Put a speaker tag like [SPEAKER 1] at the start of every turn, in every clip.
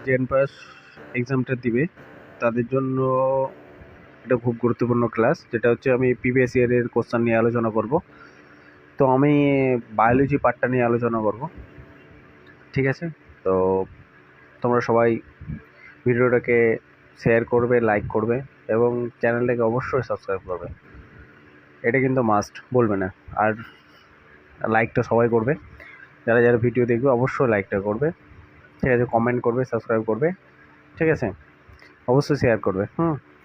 [SPEAKER 1] Gen pass এক্সামটা দিবে তাদের জন্য এটা খুব গুরুত্বপূর্ণ ক্লাস, যেটা হচ্ছে আমি প্রিভিয়াস ইয়ারের কোশ্চেন নিয়ে আলোচনা করব। তো আমি বায়োলজি পার্টটা নিয়ে আলোচনা করব, ঠিক আছে? তো তোমরা সবাই ভিডিওটাকে শেয়ার করবে, লাইক করবে এবং চ্যানেলটাকে অবশ্যই সাবস্ক্রাইব করবে। এটা কিন্তু মাস্ট, বলবে না। আর লাইকটা সবাই করবে, যারা যারা ভিডিও দেখবে অবশ্যই লাইকটা করবে, ঠিক আছে? কমেন্ট করবে, সাবস্ক্রাইব করবে, ঠিক আছে? অবশ্যই শেয়ার করবে।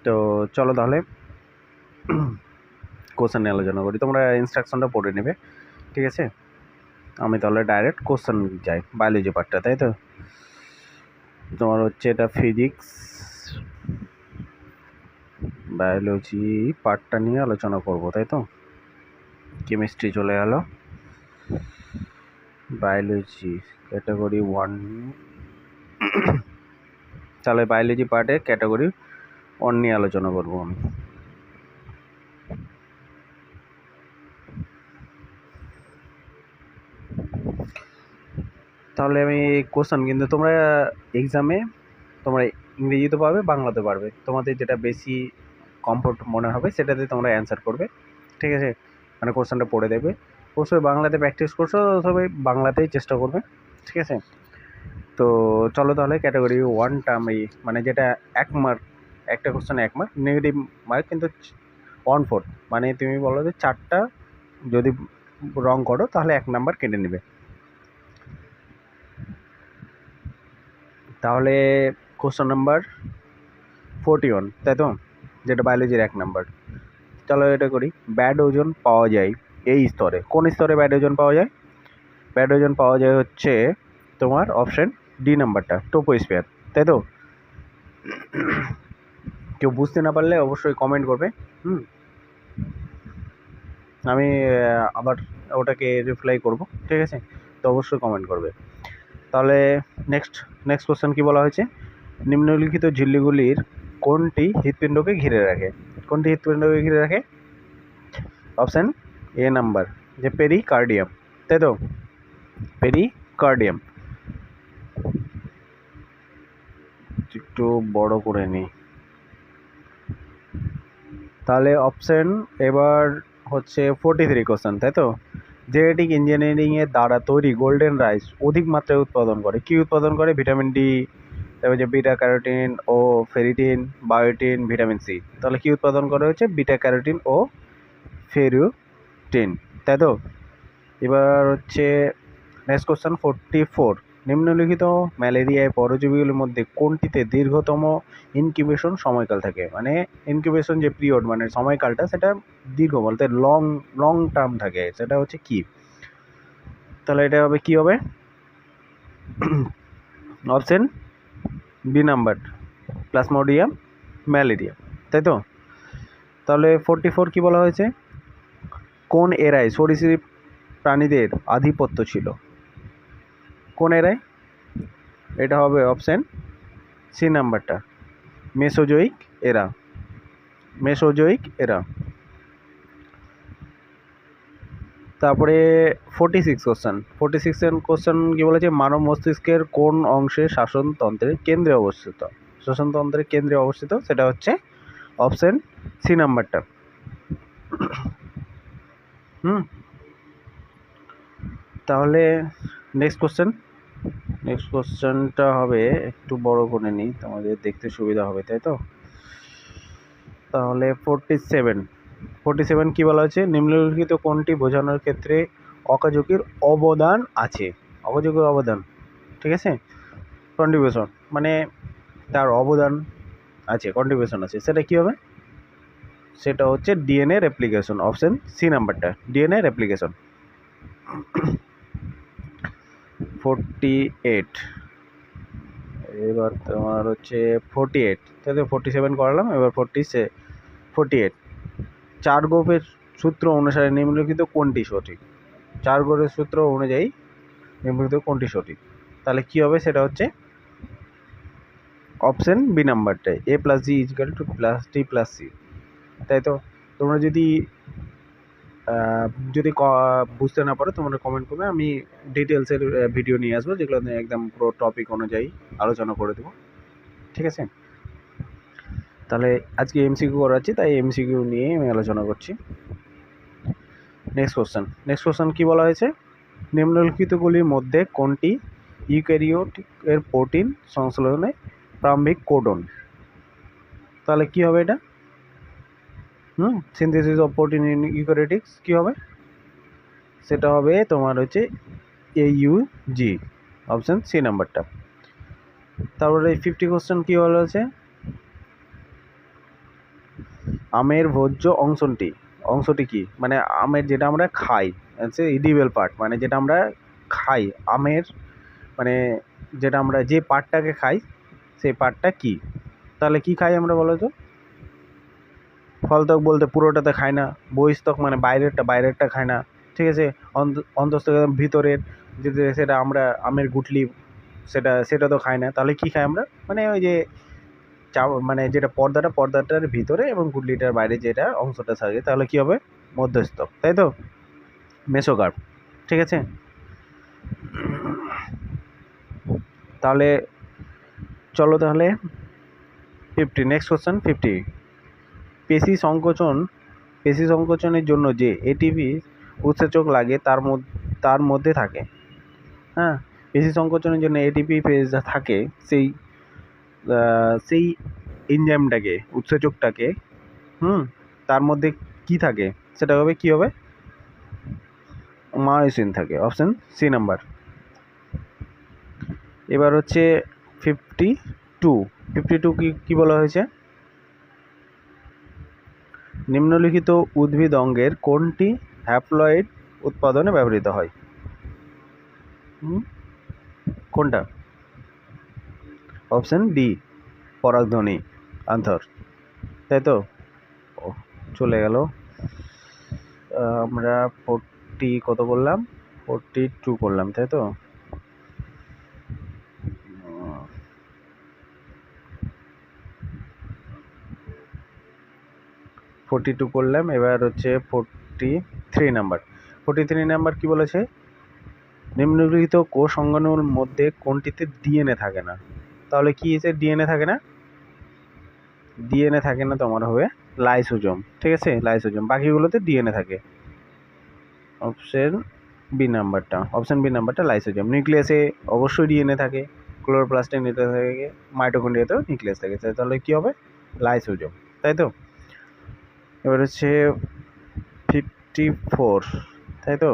[SPEAKER 1] তো চলো তাহলে কোশ্চেন নিয়ে আলোচনা করি। তোমরা ইনস্ট্রাকশনটা পড়ে নেবে, ঠিক আছে? আমি তাহলে ডাইরেক্ট কোশ্চেন যাই। বায়োলজি পার্টটা, তাই তো? তোমার হচ্ছে এটা ফিজিক্স বায়োলজি পার্টটা নিয়ে আলোচনা করব, তাই তো? কেমিস্ট্রি চলে গেল, বায়োলজি ক্যাটাগরি 1। তাহলে বায়োলজি পার্টে ক্যাটাগরি 1 নিয়ে আলোচনা করব আমি। তাহলে আমি কোশ্চেন, কিন্তু তোমরা এক্সামে তোমরা ইংরেজিতে পারবে, বাংলাতে পারবে, তোমাদের যেটা বেশি কমফোর্ট মনে হবে সেটাতে তোমরা অ্যান্সার করবে, ঠিক আছে? মানে কোশ্চেনটা পড়ে দেবে। অবশ্যই বাংলাতে প্র্যাকটিস করছো, সবাই বাংলাতেই চেষ্টা করবে, ঠিক আছে? তো চলো তাহলে ক্যাটাগরি 1টা আমি, মানে যেটা 1 মার্ক, একটা কোশ্চেন 1 মার্ক, নেগেটিভ মার্ক কিন্তু 1/4, মানে তুমি বলো যে 4টা যদি রং করো তাহলে 1 নাম্বার কেটে নেবে। তাহলে কোশ্চেন নাম্বার 41, তাই তো? যেটা বায়োলজির 1 নাম্বার। চলো এটা করি। ব্যাড ওজন পাওয়া যায় এই স্তরে। কোন স্তরে ব্যাড ওজন পাওয়া যায়? ব্যাড ওজন পাওয়া যায় হচ্ছে তোমার অপশন ডি নাম্বারটা, ট্রোপোস্ফিয়ার, তাই তো? কেউ বুঝতে না পারলে অবশ্যই কমেন্ট করবে। আমি আবার ওটাকে রিপ্লাই করব, ঠিক আছে? তো অবশ্যই কমেন্ট করবে। তাহলে নেক্সট কোশ্চেন কি বলা হয়েছে? নিম্নলিখিত ঝিল্লিগুলির কোনটি হৃৎপিণ্ডকে ঘিরে রাখে? কোনটি হৃৎপিণ্ডকে ঘিরে রাখে? অপশান এ নাম্বার, যে পেরিকার্ডিয়াম, তাই তো? পেরিকার্ডিয়াম। একটু বড় করে নিই। তাহলে অপশন এবার হচ্ছে 43 কোশ্চেন, তাই তো? জেনেটিক ইঞ্জিনিয়ারিংয়ের দ্বারা তৈরি গোল্ডেন রাইস অধিক মাত্রায় উৎপাদন করে। কি উৎপাদন করে? ভিটামিন ডি, তারপর যে বিটা ক্যারোটিন ও ফেরিটিন, বায়োটিন, ভিটামিন সি। তাহলে কি উৎপাদন করে? হচ্ছে বিটা ক্যারোটিন ও ফেরিটিন, তাই তো? এবার হচ্ছে নেক্সট কোশ্চেন 44। নিম্নলিখিত ম্যালেরিয়ায় পরজীবীগুলির মধ্যে কোনটিতে দীর্ঘতম ইনকিউবেশন সময়কাল থাকে? মানে ইনকিউবেশন যে পিরিয়ড, মানে সময়কালটা, সেটা দীর্ঘ বলতে লং টার্ম থাকে, সেটা হচ্ছে কি? তাহলে এটা হবে কি হবে? Option B number, plasmodium malaria, তাই তো? তাহলে 44 কি বলা হয়েছে? কোন এরায় সরীসৃপ প্রাণীদের আধিপত্য ছিল? কোন এরায়? এটা হবে অপশন সি নাম্বারটা, মেসোজোইক এরা, মেসোজোইক এরা। তারপরে 46 কোশ্চেন কি বলেছে? মানব মস্তিষ্কের কোন অংশে শাসনতন্ত্রের কেন্দ্রে অবস্থিত? শাসনতন্ত্রের কেন্দ্রে অবস্থিত, সেটা হচ্ছে অপশন সি নাম্বারটা। তাহলে নেক্সট কোশ্চেনটা হবে, একটু বড় করে নিই, তোমাদের দেখতে সুবিধা হবে, তাই তো? তাহলে 47 কি বলা হয়েছে? নিম্নলিখিত কোনটি বোঝানোর ক্ষেত্রে অকাজকির অবদান আছে? অকাজকির অবদান, ঠিক আছে? কন্ট্রিবিউশন, মানে তার অবদান আছে, কন্ট্রিবিউশন আছে, সেটা কি হবে? সেটা হচ্ছে ডিএনএ রেপ্লিকেশন, অপশন সি নাম্বারটা, ডিএনএ রেপ্লিকেশন। 48। এবার তোমার হচ্ছে 48, তাই তো? 47 করালাম, এবার 48। 4 গ্রুপের সূত্র অনুসারে নিম্নলিখিত কোনটি সঠিক? 4 গ্রুপের সূত্র অনুযায়ী নিম্নলিখিত কোনটি সঠিক? তাহলে কি হবে? সেটা হচ্ছে অপশন বি নাম্বারটাই, এ প্লাস জি ইজিক্যাল টু প্লাস টি প্লাস সি, তাই তো? তোমরা যদি যদি বুঝতে না পারো তোমরা কমেন্ট করবে, আমি ডিটেলসের ভিডিও নিয়ে আসবো যেগুলো একদম পুরো টপিক অনুযায়ী আলোচনা করে দেবো। ঠিক আছে, তাহলে আজকে এমসিকিউ করাচ্ছি, তাই এমসিকিউ নিয়ে আমি আলোচনা করছি। নেক্সট কোশ্চেন কি বলা হয়েছে? নিম্নলিখিতগুলির মধ্যে কোনটি ইউক্যারিওটের প্রোটিন সংশ্লেষণে প্রারম্ভিক কোডন? তাহলে কি হবে এটা? সিনথেসিস অফ প্রোটিন ইন ইউক্যারিওটিক্স কি হবে? সেটা হবে তোমার হচ্ছে AUG, অপশন সি নাম্বারটা। তারপরে 50 কোশ্চেন কি বলা হয়েছে? আমের ভোজ্য অংশটি কি? মানে আমের যেটা আমরা খাই, হচ্ছে ইডিবল পার্ট, মানে যেটা আমরা খাই আমের, মানে যেটা আমরা যে পার্টটাকে খাই সেই পার্টটা কি? তাহলে কি খাই আমরা বলো তো? ফলত্বক বলতে পুরোটাতে খাই না, বহিস্তক মানে বাইরেরটা খাই না, ঠিক আছে। অন্তঃস্থ ভিতরের যেটা, সেটা আমরা আমের গুটলি, সেটা তো খাই না। তাহলে কি খাই আমরা? মানে ওই যে মানে যেটা পর্দাটার ভিতরে এবং গুটলিটার বাইরে যেটা অংশটা থাকে, তাহলে কি হবে? মধ্যস্থক, তাই তো, মেসোকার্প। ঠিক আছে, তাহলে চলো তাহলে 50, নেক্সট কোশ্চেন 50। পেশি সংকোচনের জন্য যে এটিপি উৎসেচক লাগে তার মধ্যে থাকে, হ্যাঁ, পেশি সংকোচনের জন্য এটিপি ফেজ থাকে, সেই এনজাইমটাকে, উৎসেচকটাকে, তার মধ্যে কি থাকে? সেটা হবে কি হবে? মায়োসিন থাকে, অপশন সি নাম্বার। এবার হচ্ছে 52 কি বলা হয়েছে? নিম্নলিখিত উদ্ভিদ অঙ্গের কোনটি হ্যাপ্লয়েড উৎপাদনে ব্যবহৃত হয়? কোনটা? অপশন ডি, পরাগধ্বনি, আনসার, তাই তো। চলে গেল, আমরা 40 কত করলাম? 42 করলাম, তাই তো। 42 করলাম, এবার হচ্ছে 43 নাম্বার কি বলেছে? নিম্নলিখিত কোষ অঙ্গাণুর মধ্যে কোনটিতে ডিএনএ থাকে না? তাহলে কি এসে ডিএনএ থাকে না? ডিএনএ থাকে না তোমার হবে লাইসোজোম, ঠিক আছে, লাইসোজোম। বাকিগুলোতে ডিএনএ থাকে, অপশন বি নাম্বারটা লাইসোজোম। নিউক্লিয়াসে অবশ্যই ডিএনএ থাকে, ক্লোরোপ্লাস্টে নিউক্লিয়াস থাকে, মাইটোকন্ড্রিয়াতেও নিউক্লিয়াস থাকে, তাহলে কি হবে? লাইসোজোম, তাই তো। এবার হচ্ছে 54, তাই তো।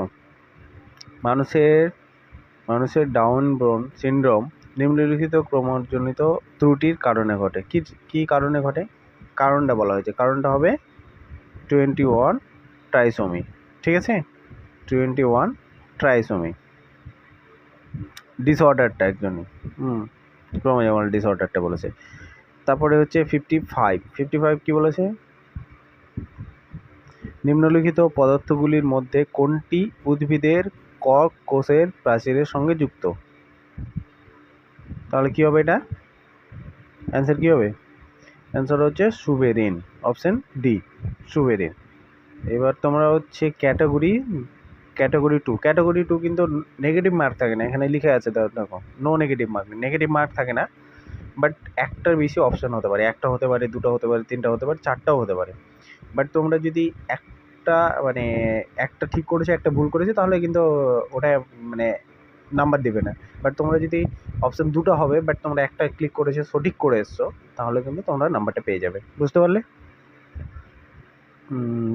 [SPEAKER 1] মানুষের ডাউন বোন সিনড্রোম নিম্নলিখিত ক্রমজনিত ত্রুটির কারণে ঘটে। কি কারণে ঘটে? কারণটা বলা হয়েছে, কারণটা হবে 21 ট্রাইসোমি, ঠিক আছে, 21 ট্রাইসোমি ডিসঅর্ডারটা একজনই, ক্রোমোজোমাল ডিসঅর্ডারটা বলেছে। তারপরে হচ্ছে 55 কি বলেছে? নিম্নলিখিত পদার্থগুলির মধ্যে কোনটি উদ্ভিদের কক কোষের প্রাচীরের সঙ্গে যুক্ত? তাহলে কি হবে এটা? অ্যান্সার কি হবে? অ্যান্সার হচ্ছে সুবেরিন, অপশন ডি, সুবেরিন। এবার তোমরা হচ্ছে ক্যাটাগরি 2 কিন্তু নেগেটিভ মার্ক থাকে না, এখানে লিখে আছে দেখো, নো নেগেটিভ মার্ক থাকে না, বাট একটার বেশি অপশন হতে পারে, একটা হতে পারে, দুটো হতে পারে, তিনটা হতে পারে, চারটাও হতে পারে। বাট তোমরা যদি একটা ঠিক করেছো, একটা ভুল করেছো, তাহলে কিন্তু ওটা মানে নাম্বার দেবে না। বাট তোমরা যদি অপশন দুটো হবে, বাট তোমরা একটা ক্লিক করেছো, সঠিক করে এসছো, তাহলে কিন্তু তোমরা নাম্বারটা পেয়ে যাবে, বুঝতে পারলে?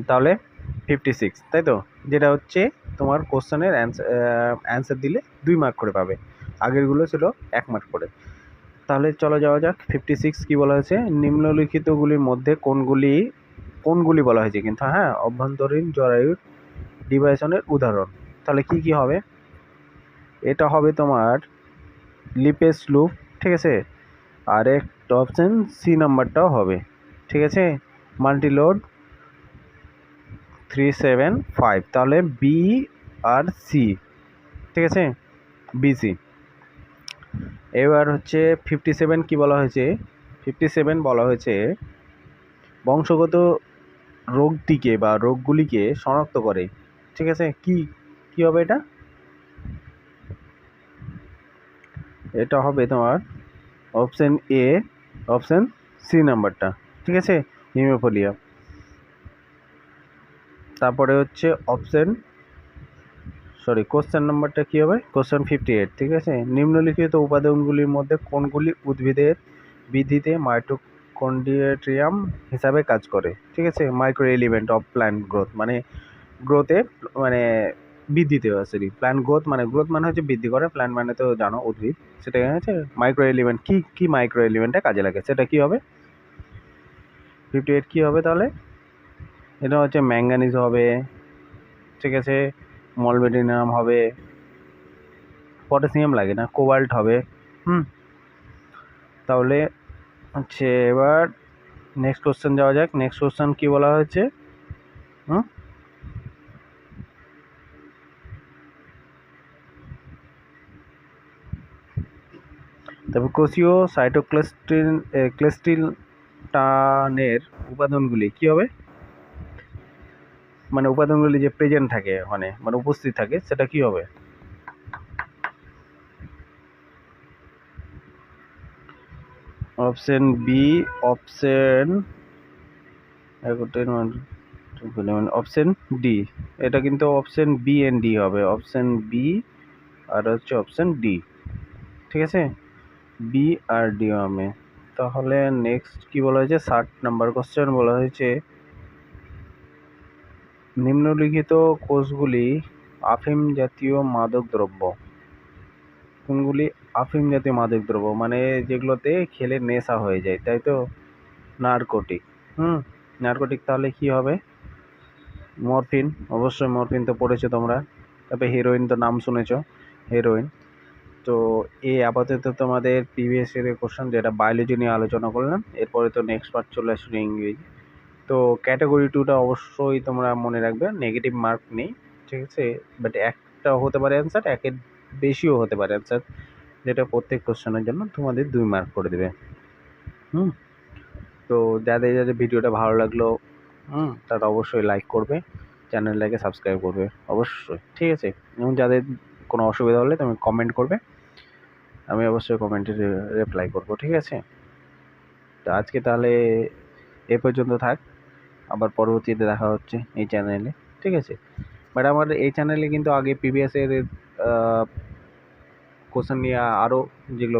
[SPEAKER 1] তাহলে 56, তাই তো, যেটা হচ্ছে তোমার কোশ্চেনের অ্যান্সার দিলে 2 মার্ক করে পাবে, আগেরগুলো ছিল 1 মার্ক করে। তাহলে চলো যাওয়া যাক 56 কি বলা হয়েছে? নিম্নলিখিতগুলির মধ্যে কোনগুলি বলা হয়েছে কিন্তু, হ্যাঁ, অভ্যন্তরীণ জরায়ুর ডিভাইসনের উদাহরণ। তাহলে কি হবে? এটা হবে তোমার লিপেস লুপ, ঠিক আছে, আর একটা অপশন সি নাম্বারটাও হবে, ঠিক আছে, মাল্টিলোড 375, তাহলে বি আর সি, ঠিক আছে, বিসি। এবার হচ্ছে 57 কি বলা হয়েছে? 57 বলা হয়েছে বংশগত রোগটিকে বা রোগগুলিকে শনাক্ত করে। ঠিক আছে, কি হবে এটা? এটা হবে তোমার অপশন এ, অপশন সি নাম্বারটা। ঠিক আছে, হিমোফিলিয়া। তারপরে হচ্ছে কোশ্চেন নাম্বারটা কি হবে? কোশ্চেন 58। ঠিক আছে, নিম্নলিখিত উপাদানগুলির মধ্যে কোনগুলি উদ্ভিদের বৃদ্ধিতে মাইটোকন্ড্রিয়াম হিসাবে কাজ করে? ঠিক আছে, micro element of plant growth, মানে গ্রোথে, মানে বৃদ্ধিতে সরি, প্ল্যান্ট গ্রোথ মানে হচ্ছে বৃদ্ধি করে, প্ল্যান্ট মানে তো জানো উদ্ভিদ, সেটা হচ্ছে মাইক্রো এলিমেন্ট। কি মাইক্রো এলিমেন্টে কাজে লাগে, সেটা কি হবে? 58 কি হবে তাহলে? এটা হচ্ছে ম্যাঙ্গানিজ হবে। ঠিক আছে, মলবেডিনাম হবে, পটাশিয়াম লাগে না, কোবাল্ট হবে। তাহলে হচ্ছে এবার নেক্সট কোশ্চেন যাওয়া যাক। নেক্সট কোশ্চেন কি বলা হয়েছে? তারপর কোষীয় সাইটোক্লেস্টিলটানের উপাদানগুলি কি হবে? মানে উপাদানগুলি যে প্রেজেন্ট থাকে মানে উপস্থিত থাকে, সেটা কি হবে? Option B, option D. এটা কিন্তু অপশন বি এন্ড ডি হবে, অপশন বি আর হচ্ছে অপশন ডি। ঠিক আছে, বি আর ডি হবে। তাহলে নেক্সট কি বলা হয়েছে? 60 নাম্বার কোশ্চেন বলা হয়েছে, নিম্নলিখিত কোষগুলি আফিম জাতীয় মাদক দ্রব্য। কোনগুলি আফিম জাতীয় মাদক দ্রব্য? মানে যেগুলোতে খেলে নেশা হয়ে যায়, তাই তো? নারকোটিক। নারকোটিক তাহলে কি হবে? মরফিন, অবশ্যই মরফিন তো পড়েছো তোমরা। তারপরে হিরোইন তো নাম শুনেছো, হিরোইন। তো এই আপাতত তোমাদের প্রিভিয়াস ইয়ারের কোশ্চেন, যেটা বায়োলজি নিয়ে আলোচনা করলাম। এরপরে তো নেক্সট পার্ট চলে আসবে ইংরেজি। তো ক্যাটাগরি 2টা অবশ্যই তোমরা মনে রাখবে, নেগেটিভ মার্ক নেই। ঠিক আছে, বাট একটা হতে পারে অ্যান্সার, একের বেশিও হতে পারে অ্যান্সার, যেটা প্রত্যেক কোশ্চেনের জন্য তোমাদের 2 মার্ক করে দেবে। তো যাদের ভিডিওটা ভালো লাগলো, তারা অবশ্যই লাইক করবে, চ্যানেলটাকে সাবস্ক্রাইব করবে অবশ্যই। ঠিক আছে, এবং যাদের কোনো অসুবিধা হলে তুমি কমেন্ট করবে, আমি অবশ্যই কমেন্টে রিপ্লাই করব। ঠিক আছে, তো আজকে তাহলে এ পর্যন্ত থাক, আবার পরবর্তীতে দেখা হচ্ছে এই চ্যানেলে। ঠিক আছে, বাট আমার এই চ্যানেলে কিন্তু আগে প্রিভিয়াস ইয়ারের কোশ্চেন নিয়ে আরও যেগুলো